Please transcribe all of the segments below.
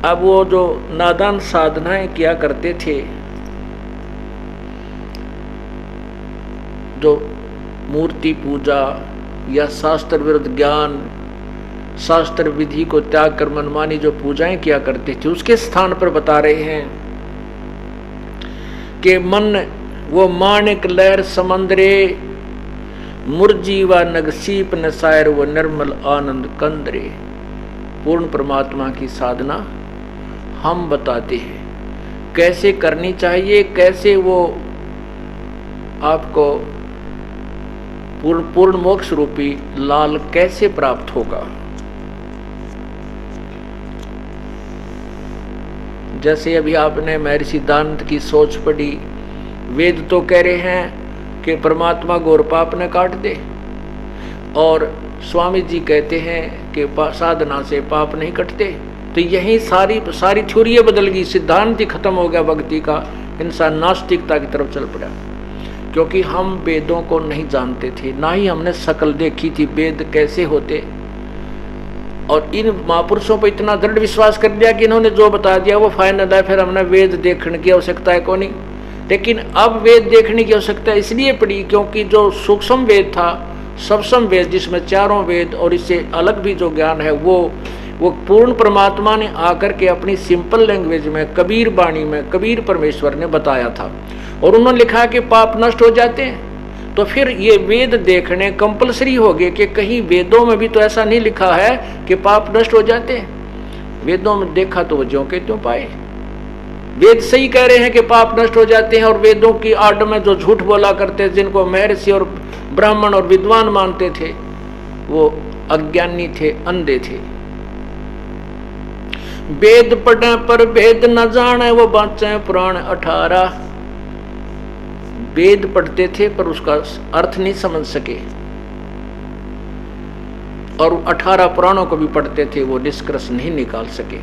अब वो जो नादान साधनाएं किया करते थे, जो मूर्ति पूजा या शास्त्र विरुद्ध ज्ञान, शास्त्र विधि को त्याग कर मनमानी जो पूजाएं किया करते थे, उसके स्थान पर बता रहे हैं कि मन वो माणिक लहर समंदरे, मुरजी व नगसीप नसायर वो निर्मल आनंद कंदरे। पूर्ण परमात्मा की साधना हम बताते हैं कैसे करनी चाहिए, कैसे वो आपको पूर्ण मोक्ष रूपी लाल कैसे प्राप्त होगा। जैसे अभी आपने महर्षि दानंद की सोच पढ़ी, वेद तो कह रहे हैं कि परमात्मा घोर पाप ने काट दे, और स्वामी जी कहते हैं कि साधना से पाप नहीं कटते। तो यही सारी थ्योरी बदल गई, सिद्धांत ही खत्म हो गया भक्ति का, इंसान नास्तिकता की तरफ चल पड़ा। क्योंकि हम वेदों को नहीं जानते थे, ना ही हमने शकल देखी थी वेद कैसे होते, और इन महापुरुषों पर इतना दृढ़ विश्वास कर दिया कि इन्होंने जो बता दिया वो फाइनल है, फिर हमने वेद देखने की आवश्यकता है को नहीं। लेकिन अब वेद देखने की आवश्यकता इसलिए पड़ी क्योंकि जो सूक्ष्म वेद था, सप्तम वेद जिसमें चारों वेद और इससे अलग भी जो ज्ञान है, वो पूर्ण परमात्मा ने आकर के अपनी सिंपल लैंग्वेज में, कबीर बाणी में, कबीर परमेश्वर ने बताया था, और उन्होंने लिखा कि पाप नष्ट हो जाते हैं। तो फिर ये वेद देखने कंपलसरी हो गए कि कहीं वेदों में भी तो ऐसा नहीं लिखा है कि पाप नष्ट हो जाते हैं। वेदों में देखा तो वो ज्यों के त्यों पाए। वेद सही कह रहे हैं कि पाप नष्ट हो जाते हैं, और वेदों की आड़ में जो झूठ बोला करते, जिनको महर्षि और ब्राह्मण और विद्वान मानते थे, वो अज्ञानी थे, अंधे थे। वेद पढ़े पर भेद न जाने, वो बाँचे पुराण 18। वेद पढ़ते थे पर उसका अर्थ नहीं समझ सके, और 18 पुराणों को भी पढ़ते थे, वो निष्कर्ष नहीं निकाल सके।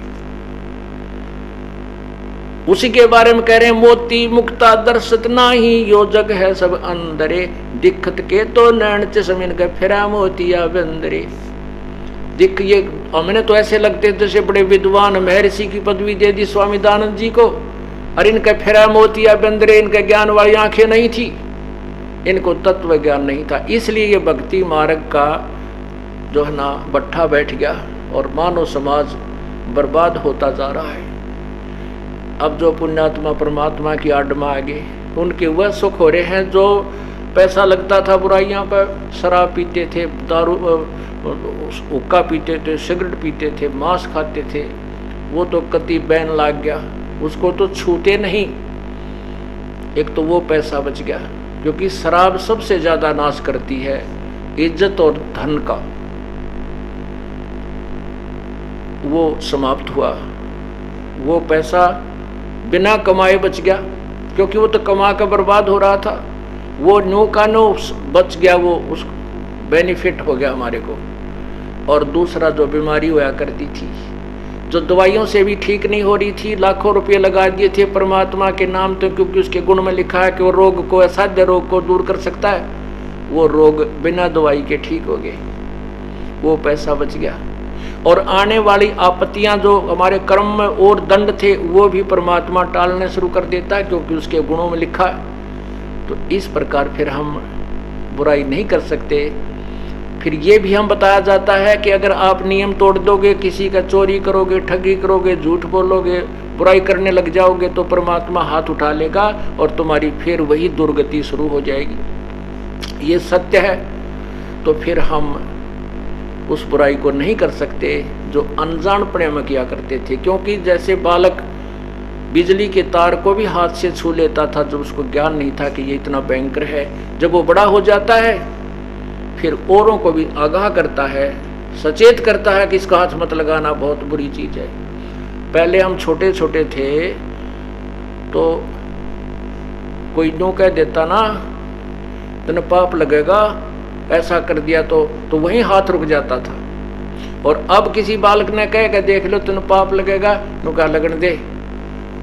उसी के बारे में कह रहे हैं, मोती मुक्ता दर्शत नाही, यो जग है सब अंदरे, दिखत के तो नैन चश्मिन के फिरा मोतिया बंदरे। दिख ये हमने तो ऐसे लगते जैसे बड़े विद्वान महर्षि की पदवी दे दी स्वामी दानंद जी को, और इनका फिरा मोतिया बंदरे, इनके ज्ञान वाली आंखें नहीं थी, इनको तत्व ज्ञान नहीं था। इसलिए ये भक्ति मार्ग का जो है ना बट्ठा बैठ गया, और मानव समाज बर्बाद होता जा रहा है। अब जो पुण्यात्मा परमात्मा की आड़ में आ गए, उनके वह सुख हो रहे हैं जो पैसा लगता था बुराइयां पर। शराब पीते थे, दारू हुक्का पीते थे, सिगरेट पीते थे, मांस खाते थे, वो तो कति बैन लाग गया, उसको तो छूते नहीं। एक तो वो पैसा बच गया, क्योंकि शराब सबसे ज्यादा नाश करती है इज्जत और धन का, वो समाप्त हुआ। वो पैसा बिना कमाए बच गया, क्योंकि वो तो कमा कर बर्बाद हो रहा था। वो नो का नो बच गया, वो उस बेनिफिट हो गया हमारे को। और दूसरा जो बीमारी हुआ करती थी, जो दवाइयों से भी ठीक नहीं हो रही थी, लाखों रुपए लगा दिए थे परमात्मा के नाम तो, क्योंकि उसके गुण में लिखा है कि वो रोग को, असाध्य रोग को दूर कर सकता है। वो रोग बिना दवाई के ठीक हो गए, वो पैसा बच गया। और आने वाली आपत्तियां जो हमारे कर्म में और दंड थे, वो भी परमात्मा टालने शुरू कर देता है, क्योंकि उसके गुणों में लिखा है। तो इस प्रकार फिर हम बुराई नहीं कर सकते। फिर ये भी हम बताया जाता है कि अगर आप नियम तोड़ दोगे, किसी का चोरी करोगे, ठगी करोगे, झूठ बोलोगे, बुराई करने लग जाओगे, तो परमात्मा हाथ उठा लेगा और तुम्हारी फिर वही दुर्गति शुरू हो जाएगी। ये सत्य है। तो फिर हम उस बुराई को नहीं कर सकते जो अनजानपने में किया करते थे। क्योंकि जैसे बालक बिजली के तार को भी हाथ से छू लेता था जब उसको ज्ञान नहीं था कि ये इतना भयंकर है, जब वो बड़ा हो जाता है फिर औरों को भी आगाह करता है, सचेत करता है कि इसका हाथ मत लगाना, बहुत बुरी चीज है। पहले हम छोटे छोटे थे तो कोई यूं कह देता ना, तेने पाप लगेगा, ऐसा कर दिया तो वहीं हाथ रुक जाता था। और अब किसी बालक ने कह देख लो तेने पाप लगेगा, उनका लगन दे,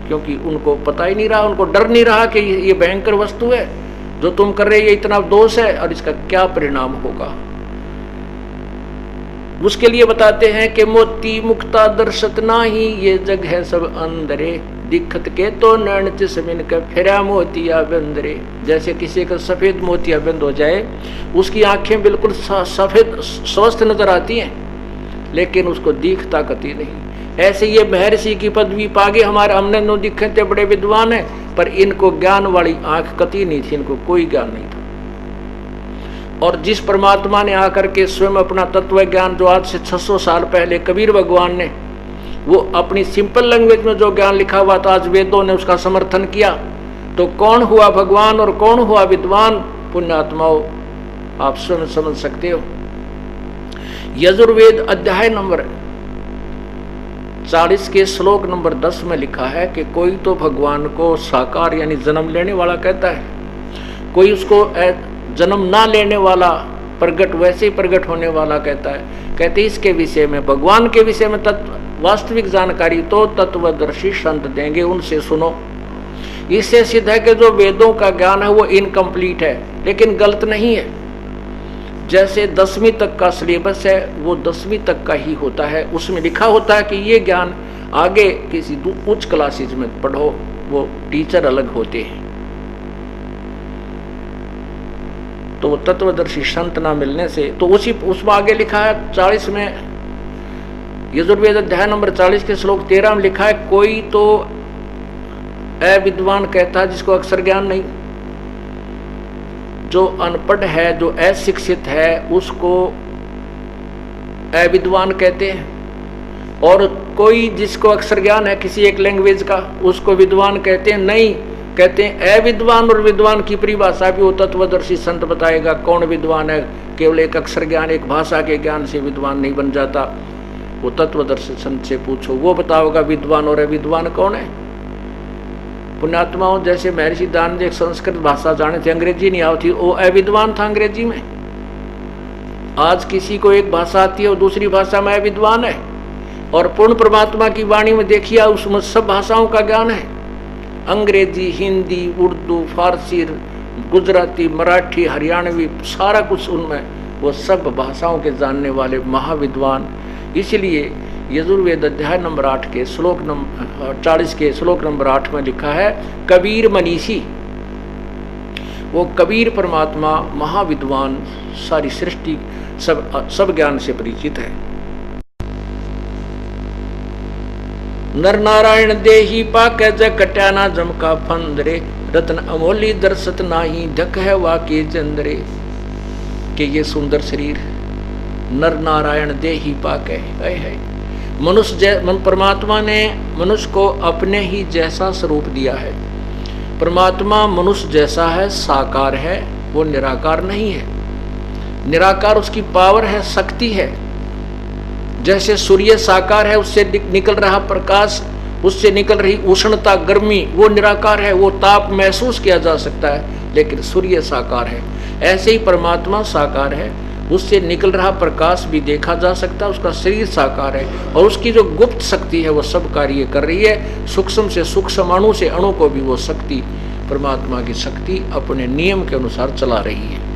क्योंकि उनको पता ही नहीं रहा, उनको डर नहीं रहा कि ये भयंकर वस्तु है जो तुम कर रहे, ये इतना दोष है और इसका क्या परिणाम होगा। उसके लिए बताते हैं कि मोती मुक्ता दर्शत नाही, ये जग है सब अंदरे, दिखत के तो नैन चिसमिन के फिरा मोतिया बंदरे। जैसे किसी का सफेद मोतिया बंद हो जाए, उसकी आंखें बिल्कुल सफेद स्वस्थ नजर आती हैं, लेकिन उसको दिखता कती नहीं। ऐसे ये महर्षि की पदवी पागे हमारे, हमने नो दिखे थे बड़े विद्वान है, पर इनको ज्ञान वाली आंख कती नहीं थी, इनको कोई ज्ञान नहीं था। और जिस परमात्मा ने आकर के स्वयं अपना तत्व ज्ञान, जो आज से 600 साल पहले कबीर भगवान ने वो अपनी सिंपल लैंग्वेज में जो ज्ञान लिखा हुआ था, आज वेदों ने उसका समर्थन किया, तो कौन हुआ भगवान और कौन हुआ विद्वान? पुण्यात्माओं, आप स्वयं समझ सकते हो। यजुर्वेद अध्याय नंबर 40 के श्लोक नंबर 10 में लिखा है कि कोई तो भगवान को साकार यानी जन्म लेने वाला कहता है, कोई उसको जन्म ना लेने वाला, प्रगट वैसे ही प्रगट होने वाला कहता है। कहते इसके विषय में, भगवान के विषय में वास्तविक जानकारी तो तत्वदर्शी संत देंगे, उनसे सुनो। इससे सिद्ध है कि जो वेदों का ज्ञान है वो इनकम्प्लीट है, लेकिन गलत नहीं है। जैसे 10वीं तक का सिलेबस है वो 10वीं तक का ही होता है, उसमें लिखा होता है कि ये ज्ञान आगे किसी उच्च क्लासेज में पढ़ो, वो टीचर अलग होते हैं। तो तत्वदर्शी संत ना मिलने से, तो उसमें आगे लिखा है 40 में, यजुर्वेद अध्याय नंबर 40 के श्लोक 13 में लिखा है, कोई तो अविद्वान कहता है जिसको अक्षर ज्ञान नहीं, जो अनपढ़ है, जो अशिक्षित है, उसको अविद्वान कहते हैं। और कोई जिसको अक्षर ज्ञान है किसी एक लैंग्वेज का, उसको विद्वान कहते हैं। नहीं, कहते हैं अविद्वान और विद्वान की परिभाषा भी वो तत्वदर्शी संत बताएगा कौन विद्वान है। केवल एक अक्षर ज्ञान, एक भाषा के ज्ञान से विद्वान नहीं बन जाता। वो तत्वदर्शी संत से पूछो, वो बताओगा विद्वान और अविद्वान कौन है। पुण्यात्माओं, जैसे महर्षि दानव एक संस्कृत भाषा जाने थे, अंग्रेजी नहीं आती, वो अविद्वान था अंग्रेजी में। आज किसी को एक भाषा आती है और दूसरी भाषा में अविद्वान है। और पूर्ण परमात्मा की वाणी में देखिए, उसमें सब भाषाओं का ज्ञान है, अंग्रेजी, हिंदी, उर्दू, फारसी, गुजराती, मराठी, हरियाणवी, सारा कुछ उनमें, वो सब भाषाओं के जानने वाले महाविद्वान। इसलिए यजुर्वेद अध्याय नंबर 8 के श्लोक नंबर 40 के श्लोक नंबर 8 में लिखा है, कबीर मनीषी, वो कबीर परमात्मा महाविद्वान, सारी सृष्टि सब ज्ञान से परिचित है। नर नारायण देही पाक जग कट्याना जमका फंदरे, रत्न अमोली दर्शत नाही, ढक है वाके चंद्रे। कि ये सुंदर शरीर नर नारायण देही पाक है। मनुष्य परमात्मा ने मनुष्य को अपने ही जैसा स्वरूप दिया है। परमात्मा मनुष्य जैसा है, साकार है, वो निराकार नहीं है। निराकार उसकी पावर है, शक्ति है। जैसे सूर्य साकार है, उससे निकल रहा प्रकाश, उससे निकल रही उष्णता, गर्मी, वो निराकार है, वो ताप महसूस किया जा सकता है, लेकिन सूर्य साकार है। ऐसे ही परमात्मा साकार है, उससे निकल रहा प्रकाश भी देखा जा सकता है, उसका शरीर साकार है, और उसकी जो गुप्त शक्ति है वो सब कार्य कर रही है। सूक्ष्म से सूक्ष्म, अणु से अणु को भी वो शक्ति, परमात्मा की शक्ति अपने नियम के अनुसार चला रही है।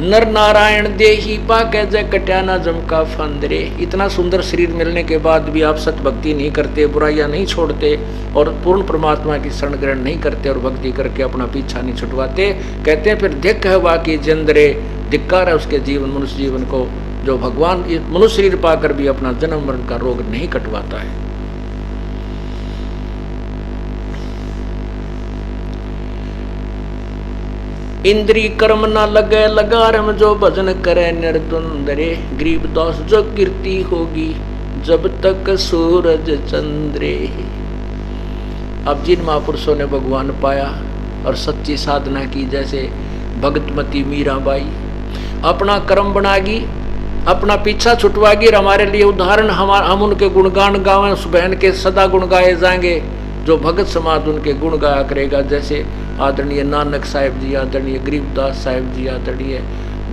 नर नारायण देही पाके जय कट्याना जमका फंदरे। इतना सुंदर शरीर मिलने के बाद भी आप सत भक्ति नहीं करते, बुराइयां नहीं छोड़ते, और पूर्ण परमात्मा की शरण ग्रहण नहीं करते, और भक्ति करके अपना पीछा नहीं छुटवाते। कहते हैं फिर धिक् है वाकी जंदरे, धिक्कार है उसके जीवन, मनुष्य जीवन को, जो भगवान मनुष्य शरीर पाकर भी अपना जन्म मरण का रोग नहीं कटवाता है। इंद्री कर्म न लगे लगारम, जो भजन करे निर्द्वंदरे। गरीब दास जो कीर्ति होगी, जब तक सूरज चंद्रे। अब जिन महापुरुषों ने भगवान पाया और सच्ची साधना की, जैसे भगतमती मीराबाई, अपना कर्म बनागी, अपना पीछा छुटवागी, और हमारे लिए उदाहरण, हम उनके गुणगान गावें, उस बहन के सदा गुण गाए जाएंगे, जो भगत समाज उनके गुण गाया करेगा। जैसे आदरणीय नानक साहिब जी, आदरणीय गरीबदास साहिब जी, आदरणीय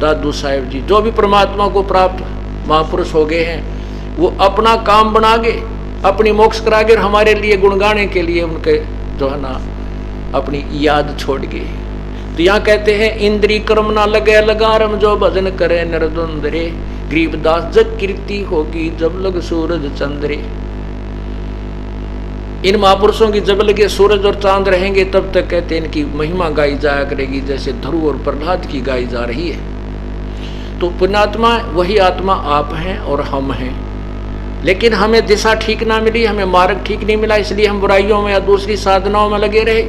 दादू साहिब जी, जो भी परमात्मा को प्राप्त महापुरुष हो गए हैं, वो अपना काम बनागे, अपनी मोक्ष करागे, और हमारे लिए गुण गाने के लिए उनके जो है ना अपनी याद छोड़ गए। तो यहाँ कहते हैं इंद्री कर्म ना लगे लगारम जो भजन करे नरदुंदरे, गरीबदास जग कीर्ति होगी जब लग सूरज चंद्रे। इन महापुरुषों की जब लगे सूरज और चांद रहेंगे तब तक कहते हैं इनकी महिमा गाई जाया करेगी, जैसे ध्रुव और प्रहलाद की गाई जा रही है। तो पुण्यात्मा वही आत्मा आप हैं और हम हैं, लेकिन हमें दिशा ठीक ना मिली, हमें मार्ग ठीक नहीं मिला, इसलिए हम बुराइयों में या दूसरी साधनाओं में लगे रहे।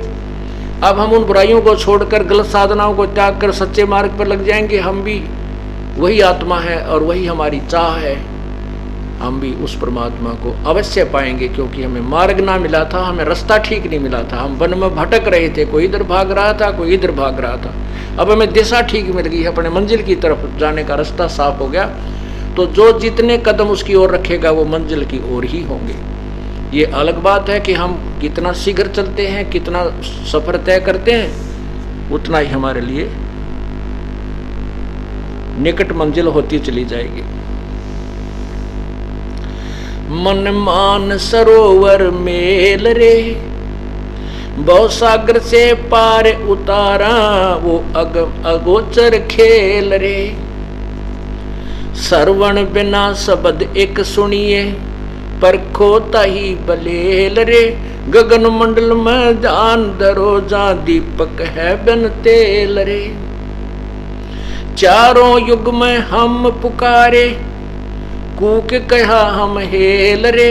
अब हम उन बुराइयों को छोड़कर गलत साधनाओं को त्याग कर सच्चे मार्ग पर लग जाएंगे। हम भी वही आत्मा है और वही हमारी चाह है, हम भी उस परमात्मा को अवश्य पाएंगे, क्योंकि हमें मार्ग ना मिला था, हमें रास्ता ठीक नहीं मिला था, हम वन में भटक रहे थे, कोई इधर भाग रहा था कोई इधर भाग रहा था। अब हमें दिशा ठीक मिल गई है, अपने मंजिल की तरफ जाने का रास्ता साफ हो गया, तो जो जितने कदम उसकी ओर रखेगा वो मंजिल की ओर ही होंगे। ये अलग बात है कि हम कितना शीघ्र चलते हैं, कितना सफर तय करते हैं, उतना ही हमारे लिए निकट मंजिल होती चली जाएगी। मन मान सरोवर मेल रे, बहु सागर से पार उतारा, वो अगोचर खेल रे। श्रवण बिना शब्द एक सुनिए, परखो ताही बलेल रे। गगन मंडल में जान धरो, जा दीपक है बिन तेल रे। चारों युग में हम पुकारे, कूक कहा हम हेल रे।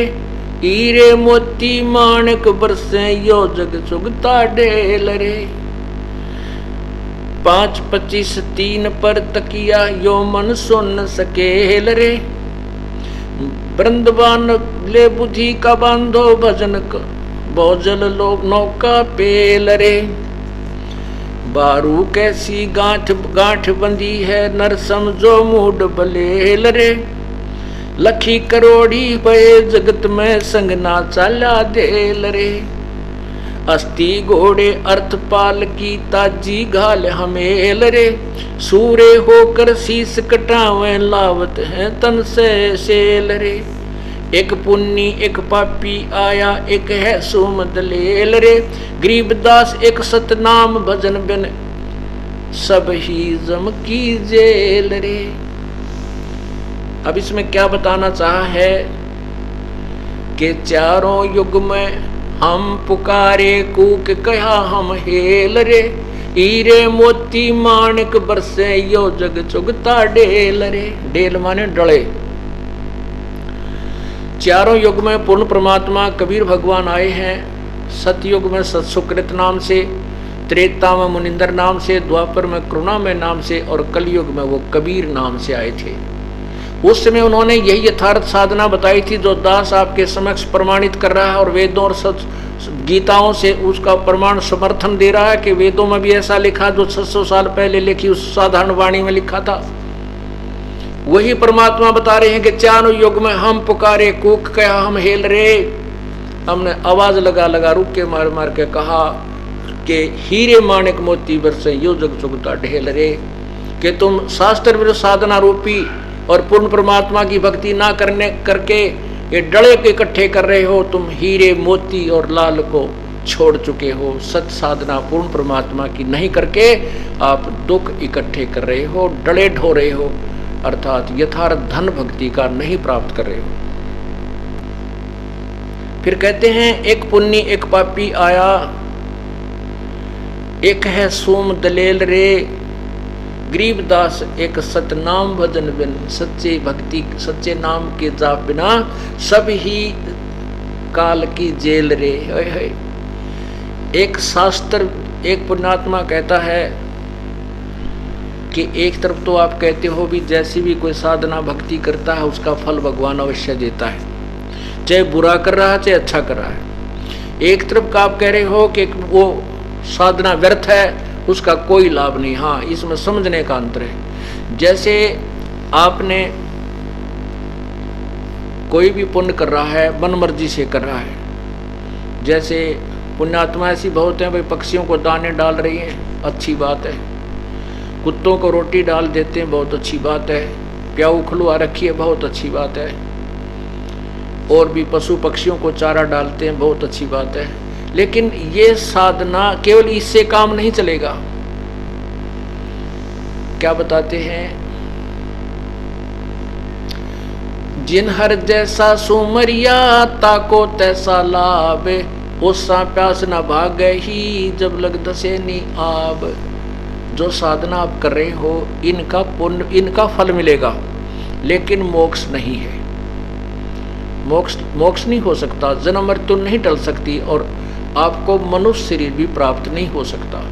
हीरे मोती माणक बरसे, यो जग सुगता ढेल रे। 5-25 3 पर तकिया, यो मन सुन सकेल रे। वृंदावन ले बुद्धि का बांधो, भजन भोजल लोग नौका पेल रे। बारू कैसी गांठ गांठ बंधी है, नर समझो मूड बलेल रे। लखी करोड़ी भये जगत में, संग ना चाला देल रे। अस्ति घोड़े अर्थ पाल की, ताजी घाल हमेल रे। सूरे होकर शीस कटावे, लावत है तन से सेल रे। एक पुन्नी एक पापी आया, एक है सुमद लेल रे। गरीबदास एक सतनाम भजन बिन, सब ही जम की जेल रे। अब इसमें क्या बताना चाहा है कि चारों युग में हम पुकारे, कूक कहा हम हेल रे। हीरे मोती माणक बरसे, यो जग चुगता ढेल रे। ढेल माने डले। चारों युग में पूर्ण परमात्मा कबीर भगवान आए हैं। सतयुग में सत्सुकृत नाम से, त्रेता में मुनिंदर नाम से, द्वापर में करुणामय नाम से और कलयुग में वो कबीर नाम से आए थे। उस समय उन्होंने यही यथार्थ साधना बताई थी जो दास आपके समक्ष प्रमाणित कर रहा है, और वेदों और गीताओं से उसका प्रमाण समर्थन दे रहा है कि वेदों में भी ऐसा लिखा जो 600 साल पहले लिखी उस साधारण वाणी में लिखा था। वही परमात्मा बता रहे हैं कि चारों युग में हम पुकारे, कूक कहा हम हेल रे। हमने आवाज लगा लगा रुक के मार मार के कहा कि हीरे माणिक मोती बरसे, यो जग चुगता ढेल रे। कि तुम शास्त्र विरुद्ध साधना रूपी और पूर्ण परमात्मा की भक्ति ना करने करके ये डले के इकट्ठे कर रहे हो, तुम हीरे मोती और लाल को छोड़ चुके हो। सत साधना पूर्ण परमात्मा की नहीं करके आप दुख इकट्ठे कर रहे हो, डले ढो रहे हो, अर्थात यथार्थ धन भक्ति का नहीं प्राप्त कर रहे हो। फिर कहते हैं एक पुण्य एक पापी आया, एक है सोम दलेल रे। गरीबदास एक सतनाम भजन बिन, सच्चे भक्ति सच्चे नाम के जाप बिना सब ही काल की जेल रे। एक शास्त्र एक पुण्यात्मा कहता है कि एक तरफ तो आप कहते हो भी जैसी भी कोई साधना भक्ति करता है उसका फल भगवान अवश्य देता है, चाहे बुरा कर रहा है चाहे अच्छा कर रहा है। एक तरफ का आप कह रहे हो कि वो साधना व्यर्थ है, उसका कोई लाभ नहीं। हाँ, इसमें समझने का अंतर है। जैसे आपने कोई भी पुण्य कर रहा है, मन मर्जी से कर रहा है। जैसे पुण्यात्मा ऐसी बहुत हैं, भाई पक्षियों को दाने डाल रही हैं, अच्छी बात है। कुत्तों को रोटी डाल देते हैं, बहुत अच्छी बात है। प्याऊ खुलवा रखी है, बहुत अच्छी बात है। और भी पशु पक्षियों को चारा डालते हैं, बहुत अच्छी बात है। लेकिन ये साधना केवल इससे काम नहीं चलेगा। क्या बताते हैं, जिन हर जैसा सुमरिया ताको तैसा लाभ, ओसा प्यास न भागे ही जब लग दसे नी आब। जो साधना आप कर रहे हो इनका पुण्य, इनका फल मिलेगा, लेकिन मोक्ष नहीं है। मोक्ष नहीं हो सकता, जन्म मृत्यु नहीं टल सकती, और आपको मनुष्य शरीर भी प्राप्त नहीं हो सकता।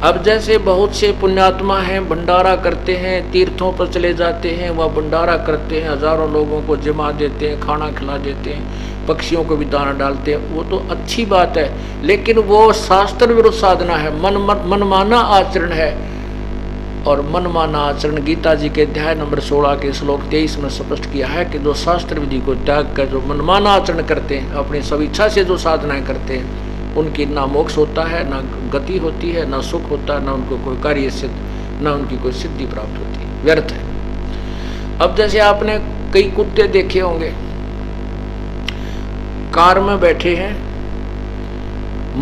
अब जैसे बहुत से पुण्यात्मा हैं, भंडारा करते हैं, तीर्थों पर चले जाते हैं, वह भंडारा करते हैं, हजारों लोगों को जमा देते हैं, खाना खिला देते हैं, पक्षियों को भी दाना डालते हैं, वो तो अच्छी बात है, लेकिन वो शास्त्र विरुद्ध साधना है, मनमाना आचरण है। और मनमाना आचरण गीता जी के अध्याय नंबर 16 के श्लोक 23 में स्पष्ट किया है कि जो शास्त्र विधि को त्याग कर जो मनमाना आचरण करते हैं, अपनी स्वेच्छा से जो साधनाएं करते हैं, उनकी ना मोक्ष होता है, ना गति होती है, ना सुख होता है, ना उनको कोई कार्य सिद्ध, ना उनकी कोई सिद्धि प्राप्त होती है, व्यर्थ है। अब जैसे आपने कई कुत्ते देखे होंगे, कार में बैठे हैं,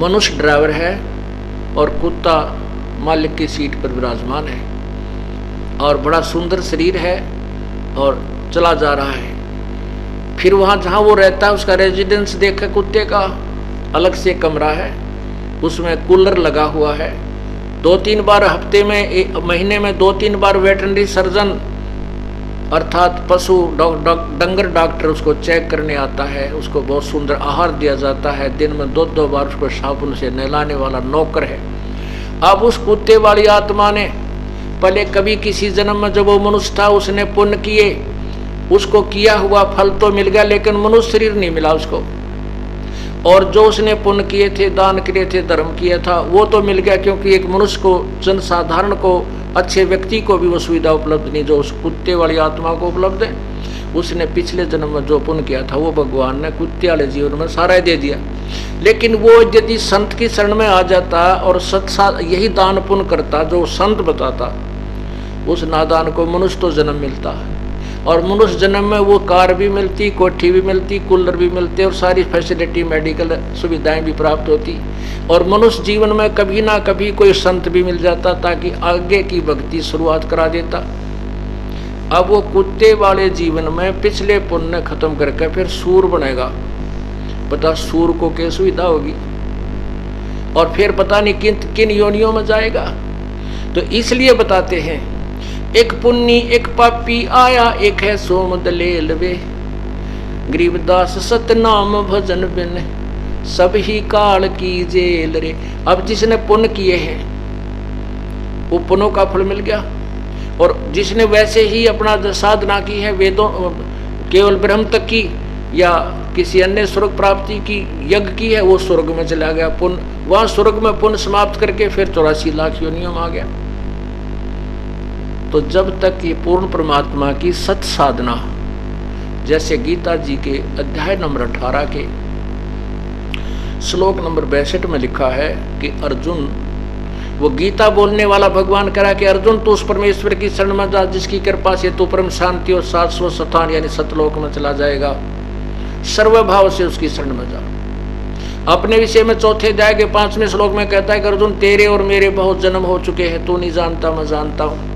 मनुष्य ड्राइवर है और कुत्ता मालिक की सीट पर विराजमान है, और बड़ा सुंदर शरीर है और चला जा रहा है। फिर वहाँ जहाँ वो रहता है उसका रेजिडेंस देखा, कुत्ते का अलग से कमरा है, उसमें कूलर लगा हुआ है, 2-3 बार हफ्ते में, महीने में 2-3 बार वेटरनरी सर्जन अर्थात पशु डंगर डॉक्टर उसको चेक करने आता है, उसको बहुत सुंदर आहार दिया जाता है, दिन में 2-2 बार उसको साबुन से नहलाने वाला नौकर है। अब उस कुत्ते वाली आत्मा ने पहले कभी किसी जन्म में जब वो मनुष्य था उसने पुण्य किए, उसको किया हुआ फल तो मिल गया, लेकिन मनुष्य शरीर नहीं मिला उसको। और जो उसने पुण्य किए थे, दान किए थे, धर्म किया था, वो तो मिल गया, क्योंकि एक मनुष्य को, जनसाधारण को, अच्छे व्यक्ति को भी वो सुविधा उपलब्ध नहीं जो उस कुत्ते वाली आत्मा को उपलब्ध है। उसने पिछले जन्म में जो पुण्य किया था वो भगवान ने कुत्ते वाले जीवन में सारा दे दिया। लेकिन वो यदि संत की शरण में आ जाता और सत्साथ यही दान पुण्य करता जो संत बताता, उस नादान को मनुष्य तो जन्म मिलता है, और मनुष्य जन्म में वो कार भी मिलती, कोठी भी मिलती, कूलर भी मिलते, और सारी फैसिलिटी मेडिकल सुविधाएं भी प्राप्त होती, और मनुष्य जीवन में कभी ना कभी कोई संत भी मिल जाता ताकि आगे की भक्ति शुरुआत करा देता। अब वो कुत्ते वाले जीवन में पिछले पुण्य खत्म करके फिर सूर बनेगा, पता सूर को क्या सुविधा होगी, और फिर पता नहीं किन किन योनियों में जाएगा। तो इसलिए बताते हैं, एक पुण्य एक पापी आया, एक है सोम दलेल वे, गरीबदास सतनाम भजन बिन सब ही काल की जेल रे। अब जिसने पुण्य किए हैं वो पुण्यों का फल मिल गया, और जिसने वैसे ही अपना साधना की है, वेदों केवल ब्रह्म तक की या किसी अन्य स्वर्ग प्राप्ति की यज्ञ की है, वो स्वर्ग में चला गया। पुण्य वहां स्वर्ग में पुण्य समाप्त करके फिर 84 लाख योनियों में आ गया। तो जब तक ये पूर्ण परमात्मा की सत साधना, जैसे गीता जी के अध्याय नंबर 18 के श्लोक नंबर 62 में लिखा है कि अर्जुन, वो गीता बोलने वाला भगवान कह रहा कि अर्जुन तू उस परमेश्वर की शरण में जा जिसकी कृपा से तू परम शांति और शाश्वत स्थान यानी सतलोक में चला जाएगा। सर्वभाव से उसकी शरण में जा। अपने विषय में चौथे अध्याय के 5वें श्लोक में कहता है कि अर्जुन तेरे और मेरे बहुत जन्म हो चुके हैं, तू नहीं जानता मैं जानता हूं।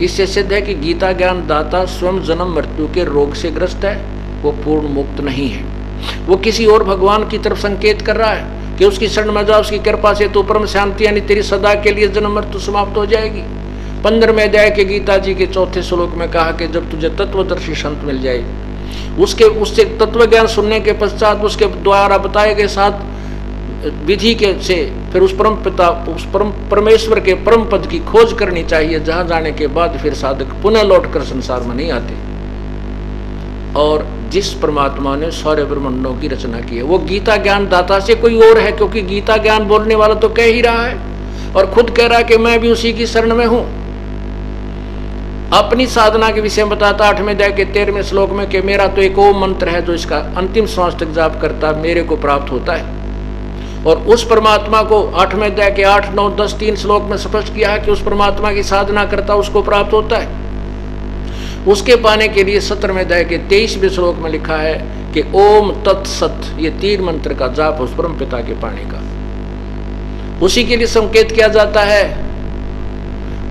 इससे सिद्ध है कि गीता ज्ञान दाता स्वयं जन्म मृत्यु के रोग से ग्रस्त है, वो पूर्ण मुक्त नहीं है। वो किसी और भगवान की तरफ संकेत कर रहा है कि उसकी शरण में जा, उसकी कृपा से तू परम शांति यानी तेरी सदा के लिए जन्म मृत्यु समाप्त हो जाएगी। 15वें अध्याय के गीता जी के चौथे श्लोक में कहा कि जब तुझे तत्वदर्शी संत मिल जाए, उससे तत्व ज्ञान सुनने के पश्चात उसके द्वारा बताए गए साथ विधि के से फिर उस परम पिता, उस परमेश्वर के परम पद की खोज करनी चाहिए, जहां जाने के बाद फिर साधक पुनः लौटकर संसार में नहीं आते। और जिस परमात्मा ने सारे ब्रह्मांडों की रचना की है, वो गीता ज्ञान दाता से कोई और है, क्योंकि गीता ज्ञान बोलने वाला तो कह ही रहा है और खुद कह रहा है कि मैं भी उसी की शरण में हूं। अपनी साधना के विषय में बताता 8वें अध्याय के 13वें श्लोक में कि मेरा तो एक ओम मंत्र है जो इसका अंतिम श्वास तक जाप करता मेरे को प्राप्त होता है। और उस परमात्मा को 8वें अध्याय के 8, 9, 10, 3 श्लोक में स्पष्ट किया है कि उस परमात्मा की साधना करता उसको प्राप्त होता है। उसके पाने के लिए 17वें अध्याय के 23वें श्लोक में लिखा है कि ओम तत्सत, ये 3 मंत्र का जाप उस परम पिता के पाने का, उसी के लिए संकेत किया जाता है।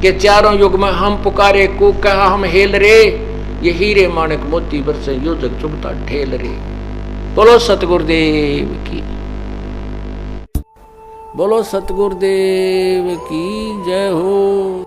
कि चारों युग में हम पुकारे को कहा हम हेल रे, ये हीरे माणिक मोती बरसे यो जग चुभता ढेल रे। बोलो सतगुरुदेव की, बोलो सतगुरुदेव की जय हो।